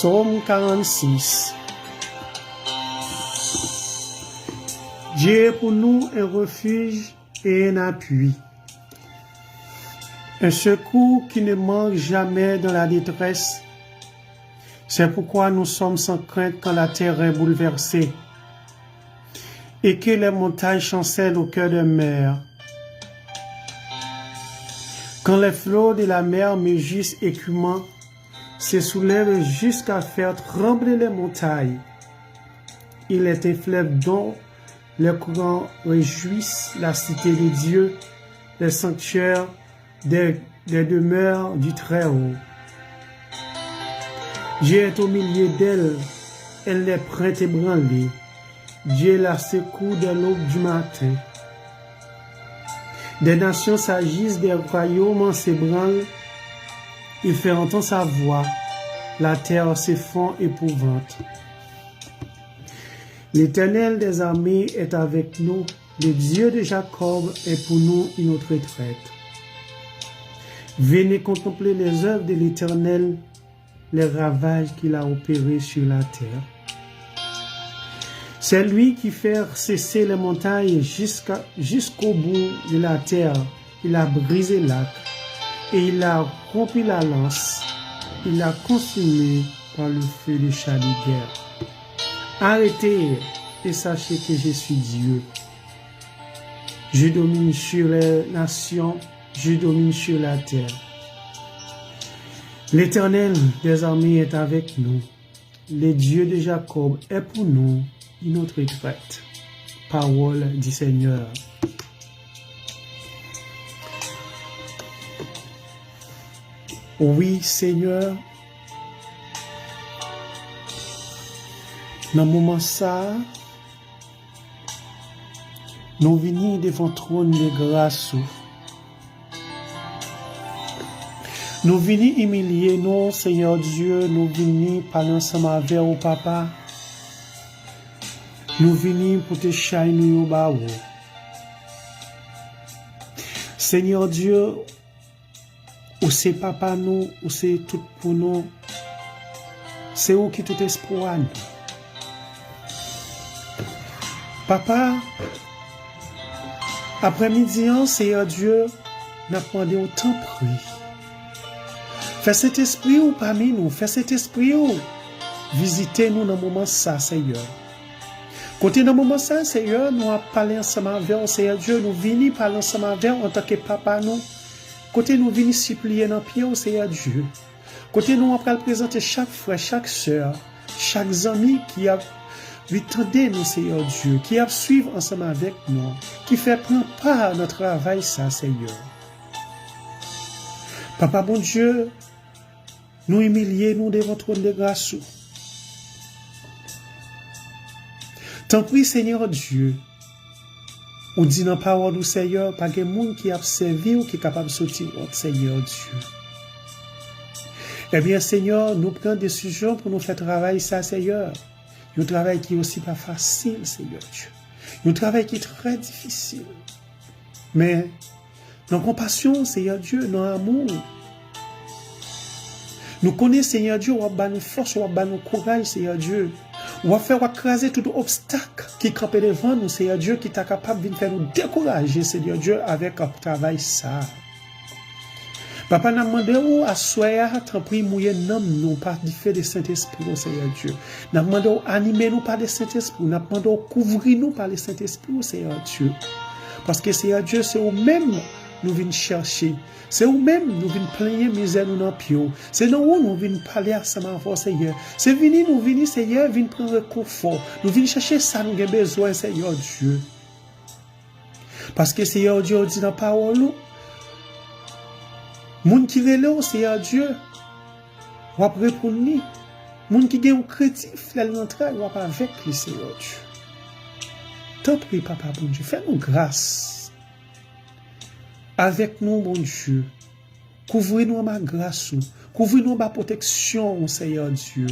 Psaume 46. Dieu est pour nous un refuge et un appui, un secours qui ne manque jamais dans la détresse. C'est pourquoi nous sommes sans crainte quand la terre est bouleversée et que les montagnes chancellent au cœur de mer. Quand les flots de la mer mugissent écumants, se soulèvent jusqu'à faire trembler les montagnes. Il est un fleuve dont les courants réjouissent la cité de Dieu, les sanctuaires des demeures du Très-Haut. Dieu est au milieu d'elle, elle les prend ébranlées. Dieu la secoue dès l'aube du matin. Des nations s'agissent, des royaumes s'ébranlent. Il fait entendre sa voix, la terre s'effondre épouvante. L'Éternel des armées est avec nous, le Dieu de Jacob est pour nous une autre retraite. Venez contempler les œuvres de l'Éternel, les ravages qu'il a opérés sur la terre. C'est lui qui fait cesser les montagnes jusqu'au bout de la terre. Il a brisé l'arc et il a rompu la lance. Il l'a consumé par le feu de chars de guerre. Arrêtez et sachez que je suis Dieu. Je domine sur les nations, je domine sur la terre. L'Éternel des armées est avec nous. Le Dieu de Jacob est pour nous une autre retraite. Parole du Seigneur. Oui, Seigneur, dans le moment ça, nous venons devant le trône de grâce. Nous venons humilier nous, Seigneur Dieu, nous venons parler ensemble avec au Papa. Nous venons pour te chaîner au bas. Seigneur Dieu, ou c'est Papa nous, ou c'est tout pour nous. C'est où qui tout espoir nous. Papa, après-midi, Seigneur Dieu, nous demandé autant pris. Fais cet esprit ou parmi nous, fais cet esprit ou visitez-nous dans le moment ça, Seigneur. Côté dans le moment ça, Seigneur, nous avons parlé ensemble avec Seigneur Dieu, nous venons parler ensemble avec en tant que papa nous. Côté nous venons supplier dans le pied au Seigneur Dieu. Côté nous avons présenter chaque frère, chaque soeur, chaque ami qui a lui tendez nous, Seigneur Dieu, qui a suivre ensemble avec nous, qui fait prendre part à notre travail, ça, Seigneur. Papa, bon Dieu, nous humilier, nous devant ton trône de grâce. Tant pis, Seigneur Dieu, on dit dans la parole du Seigneur, pas de monde qui a servi ou qui est capable de sortir au Seigneur Dieu. Eh bien, Seigneur, nous prenons des décisions pour nous faire travailler ça, Seigneur. Un travail qui est aussi pas facile, Seigneur Dieu. Un travail qui est très difficile. Mais, dans compassion, Seigneur Dieu, dans amour, nous connaissons, Seigneur Dieu, on va nous force, on va nous courage, Seigneur Dieu. On va faire écraser tout obstacle qui campe devant nous, Seigneur Dieu, qui est capable de faire nous décourager, Seigneur Dieu, avec un travail ça. Papa n'a demandé où à soya, tant pis, mouiller nous par du fait de Saint-Esprit, Seigneur Dieu. N'a demandé où animer nous par le Saint-Esprit. N'a demandé où couvrir nous par le Saint-Esprit, Seigneur Dieu. Parce que Seigneur Dieu, c'est vous-même nous venons chercher. C'est vous-même nous venons plaindre misère nous dans pio. C'est nous où nous venons parler ensemble avec Seigneur. C'est nous venir, Seigneur, venir prendre le confort. Nous venons chercher ça, nous avons besoin, Seigneur Dieu. Parce que Seigneur Dieu dit dans la parole, moun qui relève, Seigneur Dieu, ou après pour nous. Moun qui gagne un crédit, fait l'entrée, ou pas avec lui, Seigneur Dieu. Tant pis, Papa, bon Dieu, fais-nous grâce. Avec nous, mon Dieu. Couvrez-nous ma grâce. Couvrez-nous ma protection, Seigneur Dieu.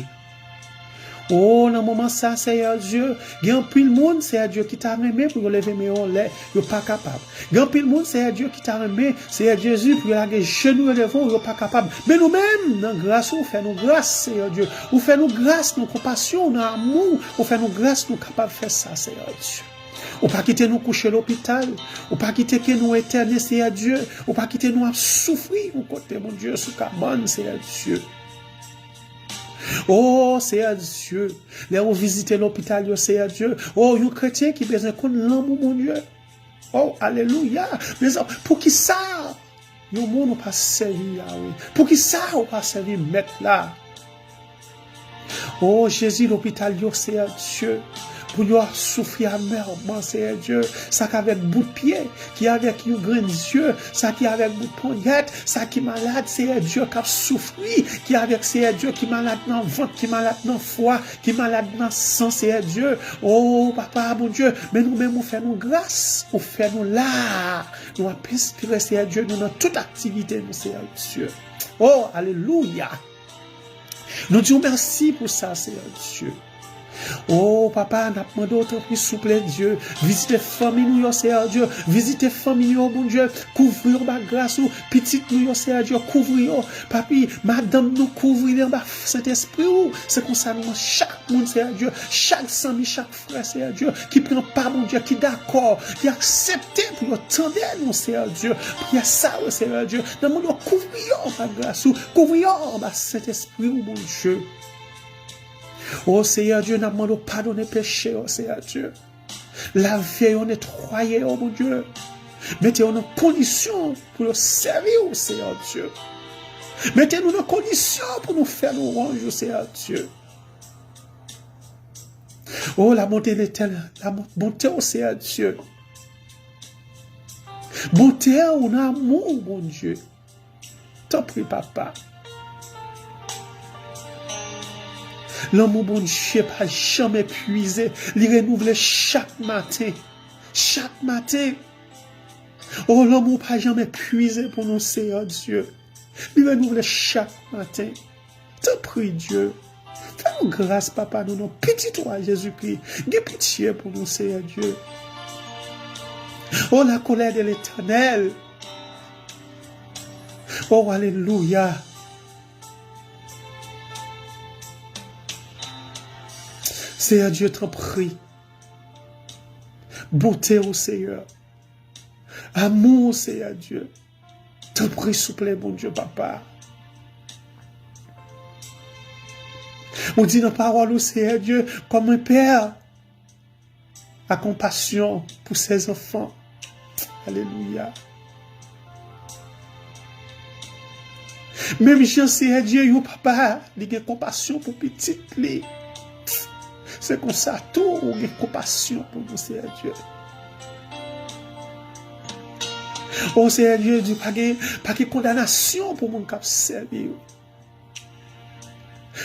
Oh, dans le moment ça, Seigneur Dieu, il y a un pile monde, Seigneur Dieu, qui t'a aimé pour lever mes en l'air, il n'est pas capable. Il y a un pile monde, Seigneur Dieu, qui t'a aimé, Seigneur Jésus, pour lever genoux devant, il n'est pas capable. Mais nous-mêmes, dans grâce, on fait nous grâce, Seigneur Dieu. On fait nous grâce, nous compassion, nous amour, on fait nous grâce, nous capables de faire ça, Seigneur Dieu. Ou pas quitter nous coucher à l'hôpital, ou pas quitter que nous éterner, Seigneur Dieu, ou pas quitter nous à souffrir, ou côté, mon Dieu, sous cabane, Seigneur Dieu. Oh, Seigneur Dieu, là où visiter l'hôpital, Seigneur Dieu. Oh, un chrétien qui besoin de l'amour, mon Dieu. Oh, alléluia. Mais pour qui ça? Le monde n'a pas servi Yahweh. Pour qui ça, on pas servi maître là? Oh, Jésus, l'hôpital, Seigneur Dieu. Pour nous souffrir amèrement, Seigneur Dieu, ça qui avec bout de pied, qui avec un grand yeux, ça qui avec bout de poignette, ça qui malade, Seigneur Dieu, qui a souffri, qui avec Seigneur Dieu, qui malade dans le ventre, qui malade dans le foie, qui malade dans le sang, Seigneur Dieu. Oh, papa, mon Dieu, mais nous-mêmes, on fait nous grâce, on fait nous là, nous avons inspiré, Seigneur Dieu, nous dans toute activité, nous, Seigneur Dieu. Oh, alléluia. Nous disons merci pour ça, Seigneur Dieu. Oh, papa, n'a demandé autant plus souple, Dieu. Visitez famille, nous, Seigneur Dieu. Visitez famille, mon Dieu. Couvrir ma grâce, petite, nous, Seigneur Dieu. Couvrir, papi, madame, nous couvrir, ma Saint-Esprit, c'est comme ça, nous, chaque monde, Seigneur Dieu. Chaque ami, chaque frère, Seigneur Dieu. Qui prend part, mon Dieu, qui d'accord, qui accepte pour attendre, nous, Seigneur Dieu. Priez ça, Seigneur Dieu. Nous, nous, couvrir, ma grâce, couvrir, ma Saint-Esprit, mon Dieu. Oh Seigneur Dieu, nous demandons pardonner péché, oh Seigneur Dieu. La vie, on nettoyer, oh mon Dieu. Mettez-nous en condition pour nous servir, oh Seigneur Dieu. Mettez-nous en condition pour nous faire nos ranges, oh Seigneur Dieu. Oh, la bonté de l'éternel, la bonté, oh Seigneur Dieu. Bonté, on a amour, mon Dieu. T'en prie, papa. L'amour, bon Dieu, pas jamais épuisé. Il renouvelle chaque matin. Chaque matin. Oh, l'amour pas jamais épuisé pour nous, Seigneur Dieu. Il renouvelle chaque matin. Te prie, Dieu. Fais-nous grâce, papa, nous, nos petits toi, Jésus-Christ. Aie pitié pour nous, Seigneur Dieu. Oh, la colère de l'Éternel. Oh, alléluia. Seigneur Dieu, t'en prie. Bonté au Seigneur. Amour, Seigneur Dieu. T'en prie, s'il vous plaît, mon Dieu, papa. On dit dans la parole au Seigneur Dieu, comme un père a compassion pour ses enfants. Alléluia. Même si Seigneur Dieu, yo papa, il a compassion pour petit les. C'est comme ça, tout, on a compassion pour nous, Seigneur Dieu. Oh, Seigneur Dieu, Dieu, pas de condamnation pour mon cap servi.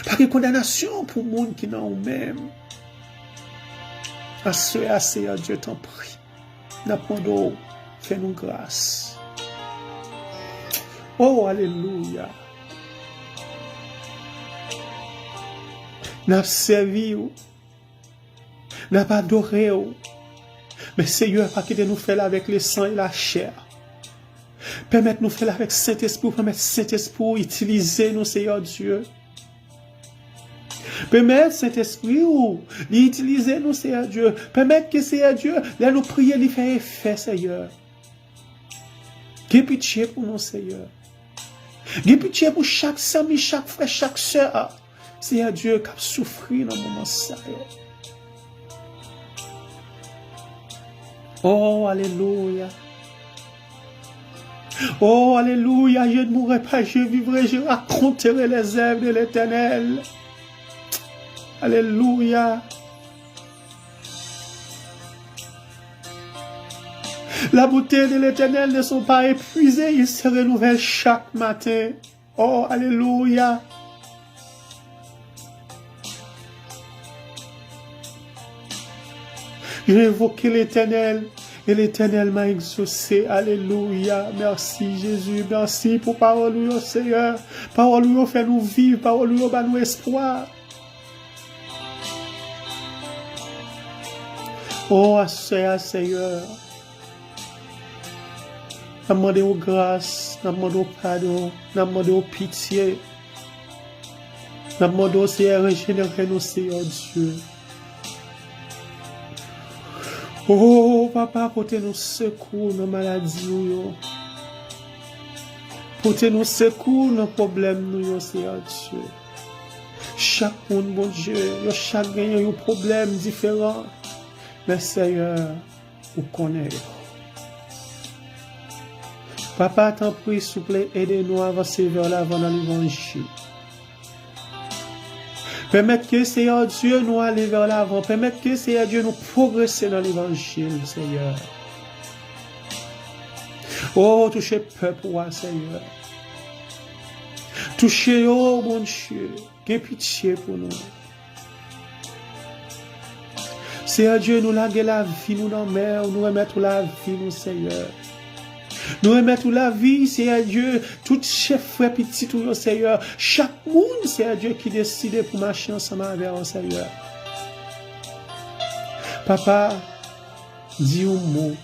Pas de condamnation pour le monde qui n'a pas même. À ce, Seigneur Dieu, t'en prie. N'apprendons, fais-nous grâce. Oh, alléluia. N'a servi, n'a pas adoré, mais Seigneur, pas qu'il nous fait avec le sang et la chair. Permettez-nous de faire avec Saint-Esprit, permettez Saint-Esprit utiliser nous, Seigneur Dieu. Permettez Saint-Esprit utiliser nous, Seigneur Dieu. Permettez que Seigneur Dieu, là nous prier, lui faire effet, Seigneur. Aie pitié pour nous, Seigneur. Aie pitié pour chaque ami, chaque frère, chaque soeur. Seigneur Dieu, qui a souffert dans le moment ça. Oh, alléluia. Oh, alléluia. Je ne mourrai pas, je vivrai, je raconterai les œuvres de l'Éternel. Alléluia. La beauté de l'Éternel ne sont pas épuisées, ils se renouvellent chaque matin. Oh, alléluia. J'ai évoqué l'Éternel et l'Éternel m'a exaucé. Alléluia. Merci Jésus. Merci pour parole, Seigneur. Parole, fait nous vivre. Parole, nous espoir. Oh, Seigneur. Nous demandons grâce, nous demandons pardon, nous demandons pitié. Nous demandons, Seigneur, régénérer-nous, Seigneur Dieu. Oh, papa, portez-nous secours dans la maladie. Portez-nous secours dans les problèmes, Seigneur Dieu. Chaque monde, bon Dieu, chaque gagne un problème différent. Mais Seigneur, vous connaissez. Papa, t'en prie, s'il vous plaît, aidez-nous à avancer vers l'avant dans l'évangile. Permettez que Seigneur Dieu nous aller vers l'avant. Permettez que Seigneur Dieu nous progresser dans l'évangile, Seigneur. Oh, touchez le peuple, Seigneur. Touchez, oh mon Dieu, que pitié pour nous. Seigneur Dieu, nous laguer la vie, nous dans la mer, nous remettre la vie, nous, Seigneur. Nous remettons la vie, Seigneur Dieu, tout chef frère petit, tout Seigneur. Chaque monde, Seigneur Dieu, qui décide pour marcher ensemble avec nous, Seigneur. Papa, dis un mot.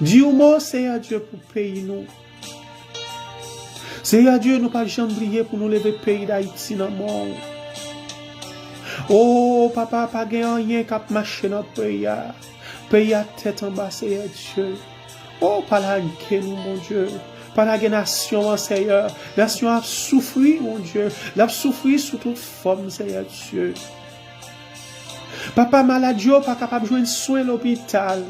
Dis un mot, Seigneur Dieu, pour payer nous. Seigneur Dieu, nous pas jamais briller pour nous lever le pays d'Haïti dans le monde. Oh, papa, pas rien qui a marché dans le pays. Pays à tête en bas, Seigneur Dieu. Oh, par la guerre, mon Dieu. Par la nation, Seigneur. La nation a souffert, mon Dieu. Elle a souffert sous toute forme, Seigneur Dieu. Papa maladie, pas capable de jouer un soin à l'hôpital.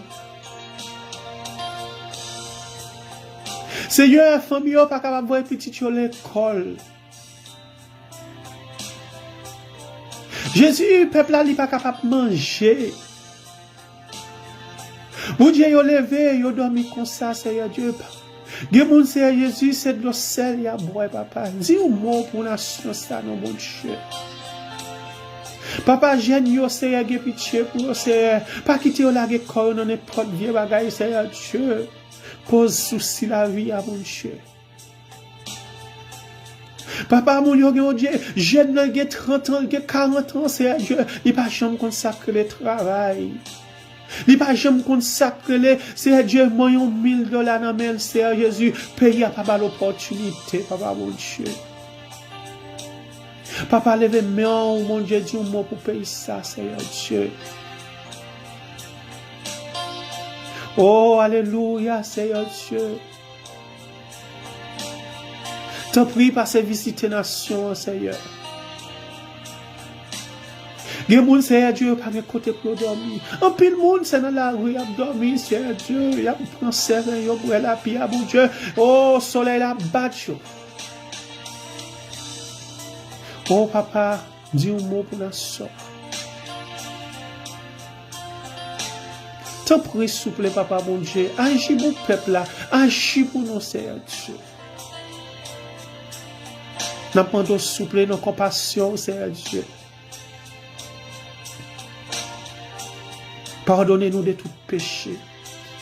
Seigneur, famille, pas capable de voir petit à l'école. Jésus, peuple là, il pas capable de manger. Mon Dieu, yo levé, yo dormi comme ça, Seigneur Dieu. Gen moun Seigneur Jésus, c'est de l'eau sel, ya boy, papa. Dis un mot pour la nation, ça, non, mon Dieu. Papa, j'aime yo, Seigneur, gen pitié pour yo, Seigneur. Pas quitter yo la gen corps, non, n'importe vieux bagaille, Seigneur Dieu. Pose souci la vie à mon Dieu. Papa, mon Dieu, jeune, gen 30 ans, gen 40 ans, Seigneur Dieu. Il pas jamais consacrer le travail. Il pas jamais consacrer, c'est Dieu, moi, $1000 dans main, c'est Jésus, payer à papa l'opportunité, papa, mon Dieu. Papa, levez main, mon Dieu, dis un mot pour payer ça, Seigneur Dieu. Oh, alléluia, Seigneur Dieu. T'en prie, passer visiter nation, Seigneur. Les gens, Seigneur Dieu, pas de côté pour dormir. En pile monde, c'est dans la rue, il a dormi, Seigneur Dieu, il a pris un serre, il a pris la pierre, mon Dieu. Oh, soleil a battu. Oh, papa, dis un mot pour la soeur. T'en prie, s'il vous plaît, papa, mon Dieu. Agis pour le peuple là. Agis pour nous, Seigneur Dieu. Nous demandons, s'il vous plaît, nos compassion, Seigneur Dieu. Pardonnez-nous de tout péché.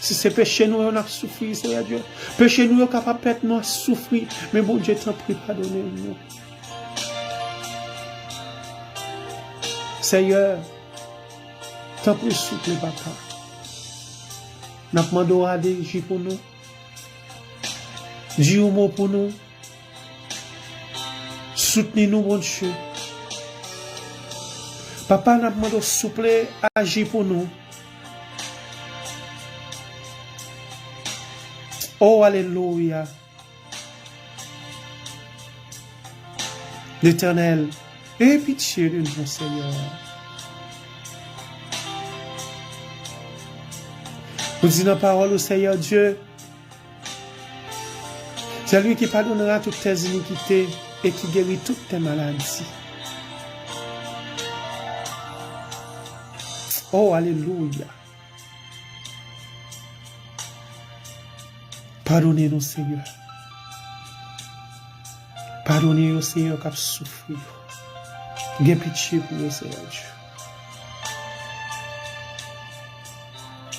Si c'est péché, nous on a souffert, Seigneur Dieu. Péché, nous on capable de nous souffrir. Mais bon Dieu, t'en prie, pardonnez-nous. Seigneur, t'en prie, s'il vous plaît, papa. Nous demandons à Dieu pour nous. Dis un mot pour nous. Soutenez-nous, mon Dieu. Papa, nous demandons, s'il vous plaît, agir pour nous. Oh, alléluia. L'Éternel, aie pitié de nous, Seigneur. Vous dites dans la parole au Seigneur Dieu, c'est lui qui pardonnera toutes tes iniquités et qui guérit toutes tes maladies. Oh, alléluia. Pardonnez-nous, Seigneur. Pardonnez-nous, Seigneur, qui a souffert. Gain pitié pour nous, Seigneur Dieu.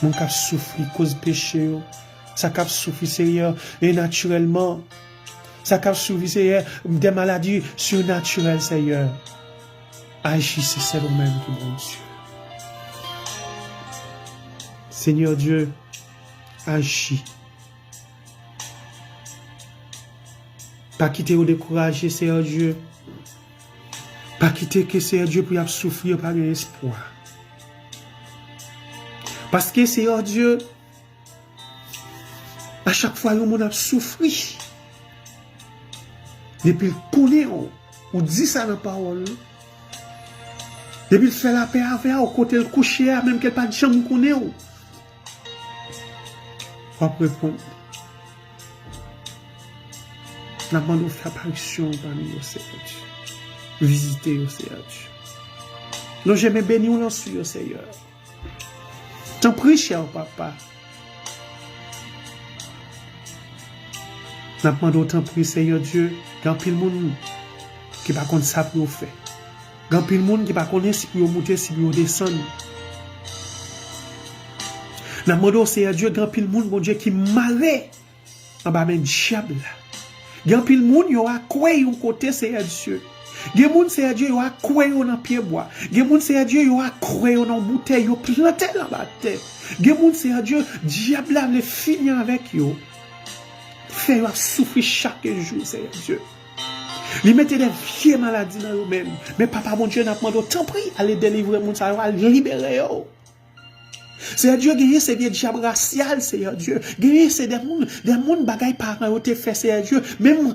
Mon qui a souffert cause péché, ça qui a souffert, Seigneur, et naturellement. Ça qui a souffert, Seigneur, des maladies surnaturelles, Seigneur. Agissez, c'est le même que mon Dieu. Seigneur Dieu, agis. Pas quitter ou décourager, Seigneur Dieu. Pas quitter que Seigneur Dieu pour souffrir par l'espoir. Parce que Seigneur Dieu, à chaque fois, le monde a souffri. Depuis le connaît, ou dit ça dans la parole. Depuis le fait la paix avec, au côté le coucher, même qu'elle pas de chambre connaît. On va répondre. Nous demandons de faire apparition parmi nous, Seigneur Dieu. Visiter au Seigneur Dieu. Nous j'aime bénir nous sur Seigneur. T'en prie, cher papa. Nous demandons t'en prie, Seigneur Dieu, quand pile monde qui ne connaît pas ça pour faire. Quand pile monde qui ne connaît pas si pour monter, si pour descendre. Nous demandons, Seigneur Dieu, quand pile monde, mon Dieu, qui marre en bas de diable. Gan pile moun yo a kwe yon côté Seigneur Dieu. Gen moun Seigneur Dieu yo a kwe yon dans pied bois. Gen moun Seigneur Dieu yo a kwe yon dans bouteille yo planté dans la terre. Gen moun Seigneur Dieu diable a le finir avec yo. Fait yo souffrir chaque jour Seigneur Dieu. Li mette des vieilles maladies dans eux même. Mais papa mon Dieu n'a demandé tant prie aller délivrer moun ça va libérer yo. Seigneur Dieu, gagner c'est des diables racial, Seigneur Dieu. Gagner c'est des mondes bagaille par an te fait, Seigneur Dieu. Même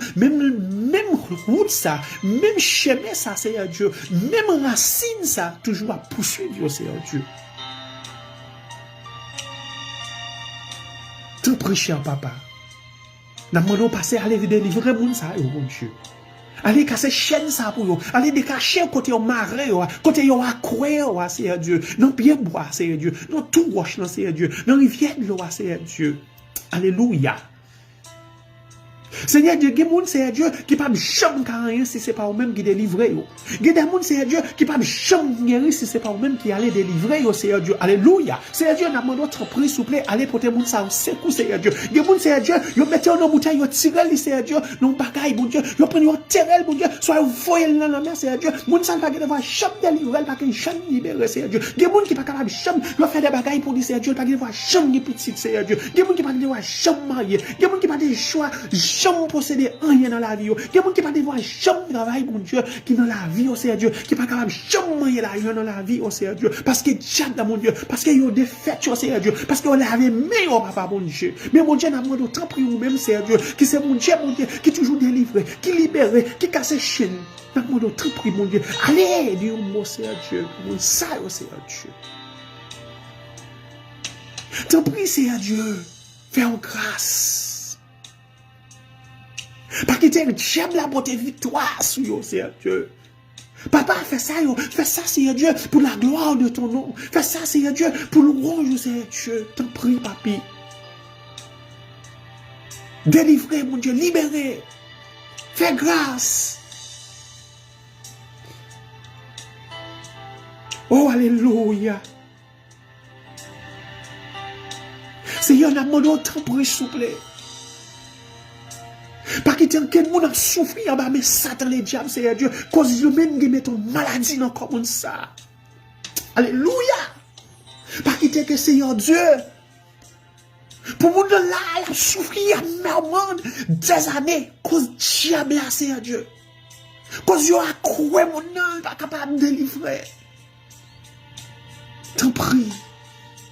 route ça, même chemin ça, Seigneur Dieu. Même racine ça, toujours à poursuivre, Seigneur Dieu. Tout prie, cher papa. N'a demandé passer à aller délivrer moun ça, mon Dieu. Allez casser chaîne ça pour vous. Allez décacher côté au marais, côté au accroé, Seigneur Dieu. Non pied bois, Seigneur Dieu. Non tout roche, Seigneur Dieu. Non rivière de l'eau, Seigneur Dieu. Alléluia. Seigneur Dieu, il y a des gens, Seigneur Dieu, qui ne peuvent jamais rien si ce n'est pas eux-mêmes qui délivrent. Il y a des gens, Seigneur Dieu, qui ne peuvent jamais guérir si ce n'est pas eux-mêmes qui allaient délivrer, Seigneur Dieu. Alléluia. Seigneur Dieu, n'a demandé notre prix, s'il vous plaît, allez porter mon sang, c'est coup, Seigneur Dieu. Il y a des gens, Seigneur Dieu, ils mettent dans bouteille, ils tirent, Seigneur Dieu, dans bagaille, bon Dieu, ils prennent, ils tirent, bon Dieu, soit vous voyez dans la mer, Seigneur Dieu. Mon sang, pas devoir jamais délivrer, pas qu'il jamais libérer, Seigneur Dieu. Il y a des gens qui ne peuvent pas jamais, ils faire des bagailles pour dire, Seigneur Dieu, pas devoir jamais petit, Seigneur Dieu. Il y a des gens qui ne peuvent pas jamais marier. Il y a des gens qui ne peuvent pas choix, jamais posséder rien dans la vie. Il y a des gens qui ne peuvent pas jamais travailler, mon Dieu, qui dans la vie, Seigneur Dieu, qui ne peuvent pas jamais l'argent dans la vie, Seigneur Dieu. Parce que diable, mon Dieu, parce qu'il y a des fêtes, Seigneur Dieu, parce qu'on l'avait meilleur, papa, mon Dieu. Mais mon Dieu, n'a demandé autant pour vous-même, Seigneur Dieu, qui c'est mon Dieu, qui toujours délivré, qui libéré, qui casse chaîne. N'a demandé autant pour mon Dieu. Allez, dis moi, Seigneur Dieu, pour ça, Seigneur Dieu. T'en prie, Seigneur Dieu, fais en grâce. Parce que le diable a porté victoire sur vous, Seigneur Dieu. Papa, fais ça, Seigneur Dieu, pour la gloire de ton nom. Fais ça, Seigneur Dieu, pour le louange, Seigneur Dieu. T'en prie, papi. Délivrez, mon Dieu, libérez. Fais grâce. Oh, alléluia. Seigneur, n'a demandé autant pour s'il vous plaît. Parce que quelqu'un monde a souffert, mais Satan, les diables, Seigneur Dieu, cause le même qui met ton maladie dans comme ça. Alléluia. Parce que Seigneur Dieu, pour monde là, il a souffert, des années, cause diable, Seigneur Dieu. Cause il a cru mon nom, pas capable de délivrer. T'en prie,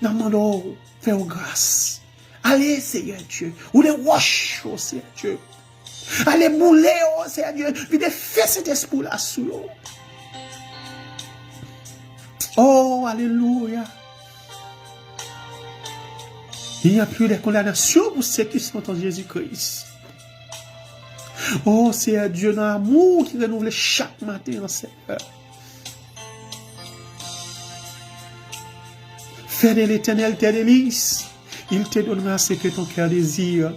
n'a demandé, fais grâce. Allez, Seigneur Dieu, ou les roches, Seigneur Dieu. Allez bouler, Seigneur Dieu, puis fais cet esprit-là sous eux. Oh, alléluia. Il n'y a plus de condamnation pour ceux qui sont en Jésus-Christ. Oh, Seigneur Dieu, dans l'amour qui renouvelle chaque matin, Seigneur. Fais de l'Éternel tes délices. Il te donnera ce que ton cœur désire.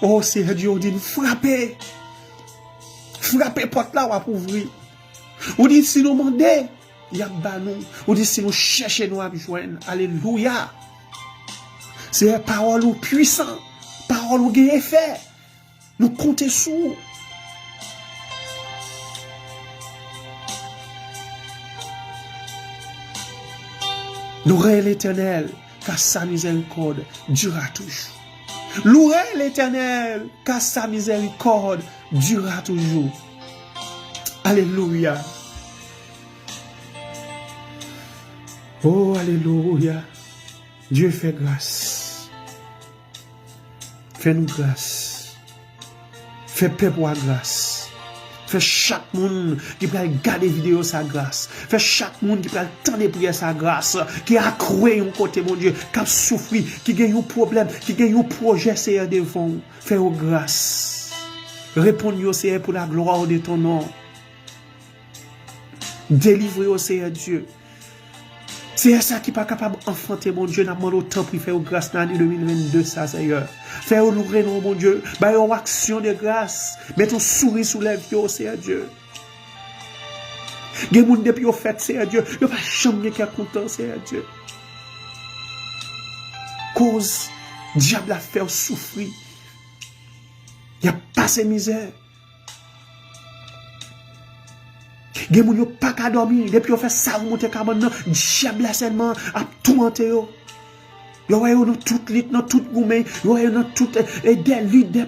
Oh, Seigneur Dieu, on dit frappez. Frappez porte là, on va ouvrir. On dit si nous demandons, il y a banou. On dit si nous cherchons, nous à joindre. Alléluia. C'est une parole puissante. Parole qui est effet. Nous comptons sur. Nous rêvons l'Éternel. car sa miséricorde durera toujours. Louez l'Éternel, car sa miséricorde durera toujours. Alléluia. Oh, alléluia. Dieu fait grâce. Fais-nous grâce. Fais peuple à grâce. Fais chaque monde qui peut regarder vidéo sa grâce. Fais chaque monde qui peut attendre prier sa grâce. Qui a croué un côté, mon Dieu. Qui a souffert, qui gagne un problème, qui gagne un projet, Seigneur, devant. Fais grâce. Réponds-nous, Seigneur, pour la gloire de ton nom. Délivrez-nous, Seigneur Dieu. C'est ça qui n'est pas capable d'enfanter, mon Dieu, dans le temps pour faire grâce dans l'année 2022, ça, Seigneur. Faire honorer, non, mon Dieu. Bah, une action de grâce. Mets ton sourire sous les vieux, Seigneur Dieu. Les gens depuis au fait, Seigneur Dieu. Il n'y a pas jamais qui est content, Seigneur Dieu. Cause, diable a fait souffrir. Il n'y a pas ces misères. Gen moun yo pas qu'à dormir depuis on fait ça remonter carbone non diable seulement a tourmenté yo. Yo ouais dans toute lit dans toute goumé, yo ouais dans toute des lits des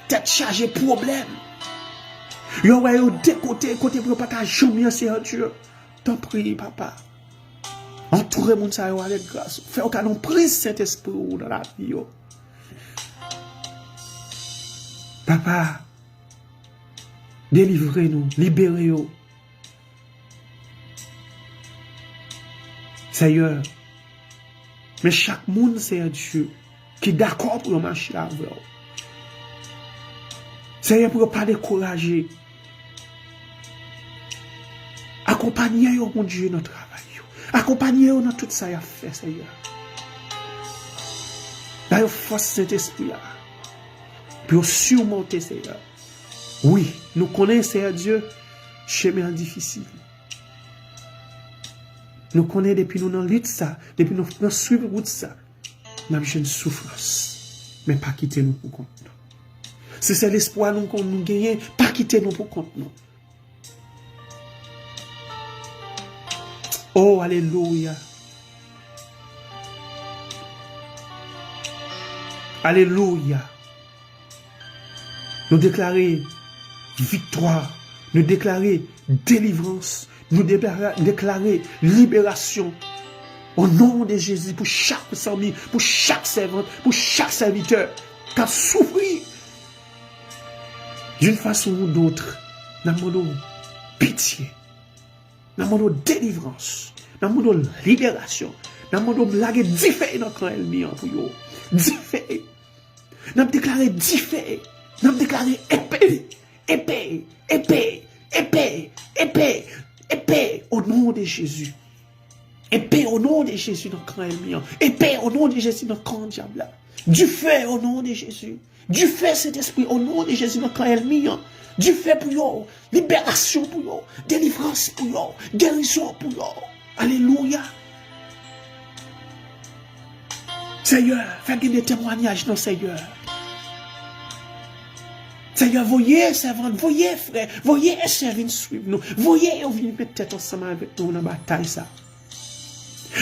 tête chargée problème. Yo ouais de côté pour pas qu'à jamais Seigneur Dieu. T'en prie papa. Entourez moun ça yo avec grâce. Fais aucun non prise Saint-Esprit dans la vie yo. Papa, délivrez-nous, libérez-nous. Seigneur, mais chaque monde, c'est Dieu, qui est d'accord pour marcher avec vous. Seigneur, pour ne pas décourager. Accompagnez-nous, mon Dieu, dans notre travail. Accompagnez-nous dans tout ça qu'il a fait, Seigneur. Dans force Saint-Esprit, pour surmonter, Seigneur. Oui, nous connaissons, Seigneur Dieu, chemin difficile. Nous connaissons depuis nous dans lutte ça, depuis nous suivre route ça. Nous avons une souffrance, mais pas quitter nous pour compte nous. Si c'est l'espoir nous qu'on nous gagne, pas quitter nous pour compte nous. Oh, alléluia. Alléluia. Nous déclarer victoire, nous déclarer délivrance, nous déclarer libération au nom de Jésus pour chaque famille, pour chaque servante, pour chaque serviteur qui a souffert d'une façon ou d'autre. Nous demandons pitié, nous demandons délivrance, nous demandons libération, nous demandons blaguer différent quand elle met en pour eux. Différent. Nous déclaré différent. Nous déclaré épée, épée, épée, épée, épée, épée, au nom de Jésus. Épée au nom de Jésus dans le camp ennemi. Épée au nom de Jésus dans le camp diable. Du feu au nom de Jésus. Du feu cet esprit au nom de Jésus dans le camp ennemi. Du feu pour eux. Libération pour eux. Délivrance pour eux. Guérison pour eux. Alléluia. Seigneur, fais des témoignages dans Seigneur. Seigneur, voyez, servante, voyez, frère, voyez, servine, suivre nous. Voyez, on vient mettre tête ensemble avec nous dans la bataille, ça.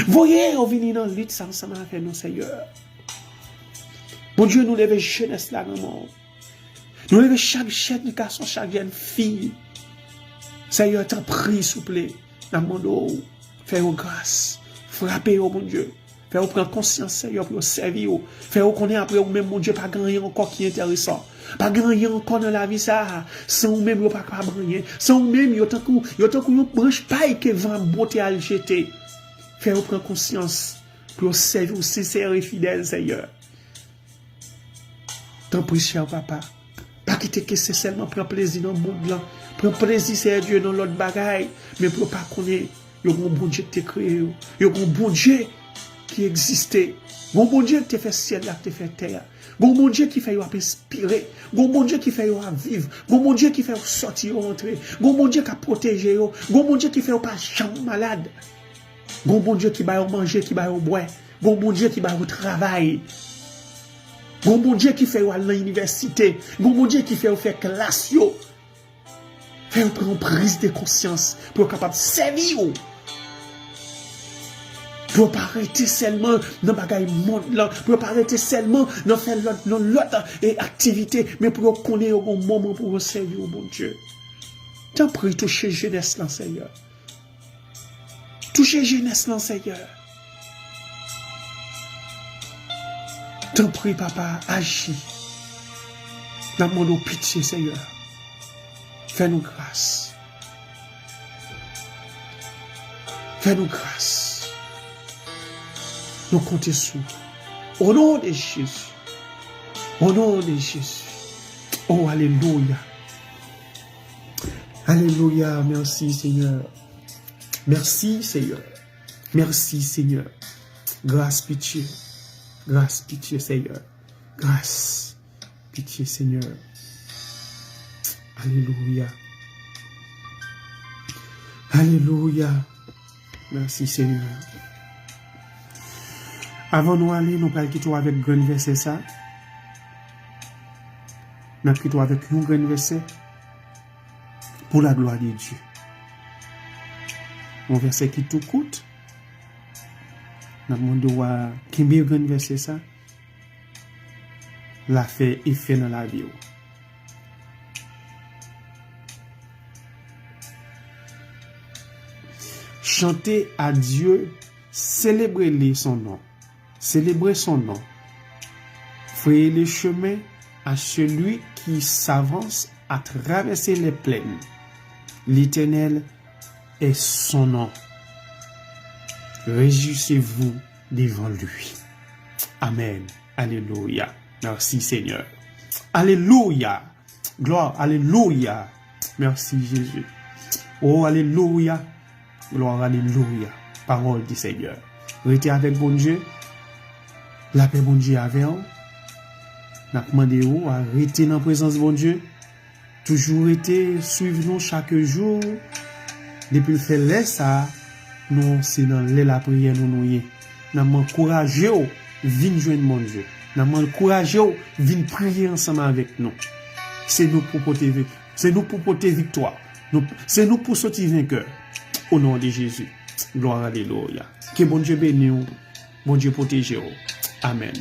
Voyez, on vient dans la lutte, ça, ensemble avec nous, Seigneur. Bon Dieu, nous lève jeunesse là, maman. Nous lève chaque jeune garçon, chaque jeune fille. Seigneur, t'en prie, s'il vous plaît. Dans mon dos, fais-nous grâce. Frappez-nous, mon Dieu. Fais-nous prendre conscience, Seigneur, pour nous servir. Fais-nous connaître après, ou même, mon Dieu, pas gagner encore qui est intéressant. Pas gagner encore dans la vie, ça. Sans ou même, pas gagner. Sans ou même, tant que nous branche pas et que vent beauté à le jeter. Fais-nous prendre conscience pour nous servir sincère et fidèle, Seigneur. T'en prie, cher papa. Pas quitter que c'est seulement prendre plaisir dans le monde blanc. Prendre plaisir, c'est Dieu, dans l'autre bagaille. Mais pour pas connaître, il y a un bon Dieu qui t'a créé. Il y a un bon Dieu qui existait. Un bon Dieu qui t'a fait ciel, là, qui t'a fait terre. Un bon Dieu qui fait inspirer. Un bon Dieu qui fait vivre. Un bon Dieu qui fait sortir, rentrer. Un bon Dieu qui a protégé. Un bon Dieu qui fait pas chambre malade. Un bon Dieu qui va manger, qui va boire. Un bon Dieu qui va au travail. Un bon Dieu qui fait à l'université. Un bon Dieu qui fait faire classe. Fait prendre prise de conscience pour être capable de servir. Pour pas arrêter seulement dans bagaille monde là, pour pas arrêter seulement dans faire l'autre et activité, mais pour connaître au bon moment pour servir au bon Dieu. T'en prie, toucher jeunesse là, Seigneur. Toucher jeunesse là, Seigneur. T'en prie, papa, agis. Dans mon pitié, Seigneur. Fais-nous grâce. Fais-nous grâce. Nous comptons sur. Au nom de Jésus. Au nom de Jésus. Oh, alléluia. Alléluia. Merci, Seigneur. Merci, Seigneur. Merci, Seigneur. Grâce, pitié. Grâce, pitié, Seigneur. Grâce, pitié, Seigneur. Alléluia. Alléluia. Merci, Seigneur. Avant de nous aller, nous allons quitter avec grand verset ça. Nous allons quitter avec un grand verset pour la gloire de Dieu. Un verset qui tout coûte. Nous allons qui est grand verset ça. La fait effet dans la vie. Chantez à Dieu, célébrez son nom. Célébrez son nom. Frayez les chemins à celui qui s'avance à traverser les plaines. L'Éternel est son nom. Réjouissez-vous devant lui. Amen. Alléluia. Merci Seigneur. Alléluia. Gloire. Alléluia. Merci Jésus. Oh, alléluia. Gloire, alléluia. Parole du Seigneur. Restez avec bon Dieu. La paix bon Dieu avec vous. N'a demandé vous à rester dans la présence de bon Dieu. Toujours rester, suivre nous chaque jour. Depuis le fait là, ça, nous, c'est dans la prière, nous. Nous m'encourager, venir joindre mon Dieu. Nous m'encourager, venir prier ensemble avec nous. C'est nous pour porter victoire. C'est nous pour porter victoire. C'est nous pour sortir vainqueur. Au nom de Jésus. Gloire, alléluia. Que bon Dieu bénisse, bon Dieu protège. Amen.